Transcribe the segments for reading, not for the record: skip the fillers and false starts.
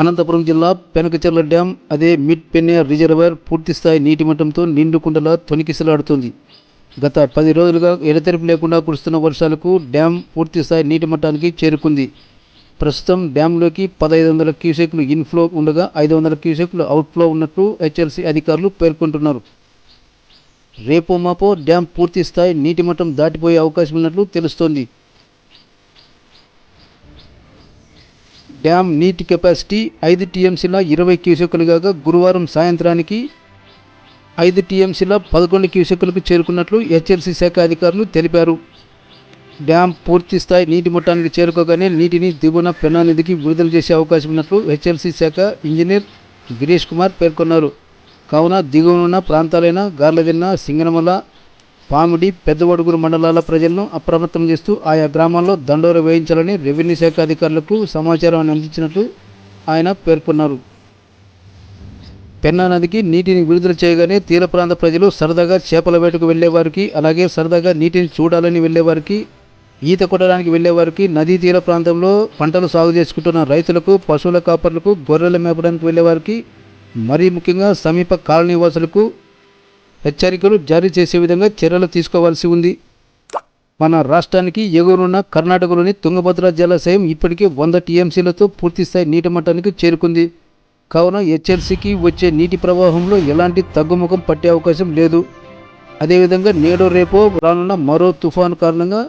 అనంతపురం జిల్లా పెనకచెర్ల డ్యాం అదే mid పెన్నెర్ reservoir పూర్తిస్థాయి నీటి మట్టంతో నిండుకుండలా తొణికిసలాడుతుంది. గత 10 రోజులుగా ఎడతెరిపి లేకుండా కురుస్తున్న వర్షాలకు డ్యాం పూర్తిస్థాయి నీటి మట్టానికి చేరుకుంది. ప్రస్తుతం డ్యాంలోకి 1500 క్యూసెక్లు ఇన్ఫ్లో ఉండగా 500 క్యూసెక్లు అవుట్ఫ్లో ఉన్నట్లు హెచ్ఎల్సీ అధికారులు పేర్కొంటున్నారు. రేపో మాపో డ్యాం పూర్తిస్థాయి నీటి మట్టం దాటిపోయే అవకాశం ఉన్నట్లు తెలుస్తోంది. డ్యాం నీటి కెపాసిటీ 5 టీఎంసీల 20 క్యూసెక్కులు కాగా గురువారం సాయంత్రానికి 5 టీఎంసీల 11 క్యూసెక్కులకు చేరుకున్నట్లు హెచ్ఎల్సీ శాఖ అధికారులు తెలిపారు. డ్యాం పూర్తి స్థాయి నీటి మట్టానికి చేరుకోగానే నీటిని దిగువన పెన్నా నదికి విడుదల చేసే అవకాశం ఉన్నట్లు హెచ్ఎల్సీ శాఖ ఇంజనీర్ గిరీష్ కుమార్ పేర్కొన్నారు. కావున దిగువనున్న ప్రాంతాలైన గార్లదిన్న, సింగనమల, పామిడి, పెద్దవడుగురు మండలాల ప్రజలను అప్రమత్తం చేస్తూ ఆయా గ్రామాల్లో దండోర వేయించాలని రెవెన్యూ శాఖ అధికారులకు సమాచారం అందించినట్లు ఆయన పేర్కొన్నారు. పెన్నా నదికి నీటిని విడుదల చేయగానే తీర ప్రాంత ప్రజలు సరదాగా చేపల వేటకు వెళ్లేవారికి, అలాగే సరదాగా నీటిని చూడాలని వెళ్లేవారికి, ఈత కొట్టడానికి వెళ్లేవారికి, నదీ తీర ప్రాంతంలో పంటలు సాగు చేసుకుంటున్న రైతులకు, పశువుల కాపర్లకు, గొర్రెల మేపడానికి వెళ్లేవారికి, మరీ ముఖ్యంగా సమీప కాలనీ వాసులకు హెచ్చరికలు జారీ చేసే విధంగా చర్యలు తీసుకోవాల్సి ఉంది. మన రాష్ట్రానికి ఎగువనున్న కర్ణాటకలోని తుంగభద్ర జలాశయం ఇప్పటికే 100 టీఎంసీలతో పూర్తిస్థాయి నీటి మట్టానికి చేరుకుంది. కావున హెచ్ఎల్సీకి వచ్చే నీటి ప్రవాహంలో ఎలాంటి తగ్గుముఖం పట్టే అవకాశం లేదు. అదేవిధంగా నేడో రేపో రానున్న మరో తుఫాను కారణంగా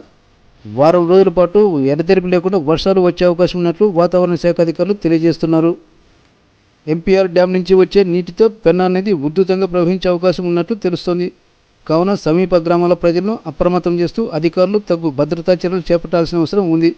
వారం రోజుల పాటు ఎడతెరిపి లేకుండా వర్షాలు వచ్చే అవకాశం ఉన్నట్లు వాతావరణ శాఖ అధికారులు తెలియజేస్తున్నారు. ఎంపీఆర్ డ్యాం నుంచి వచ్చే నీటితో పెన్నా నది ఉధృతంగా ప్రవహించే అవకాశం ఉన్నట్లు తెలుస్తోంది. కావున సమీప గ్రామాల ప్రజలను అప్రమత్తం చేస్తూ అధికారులు తగు భద్రతా చర్యలు చేపట్టాల్సిన అవసరం ఉంది.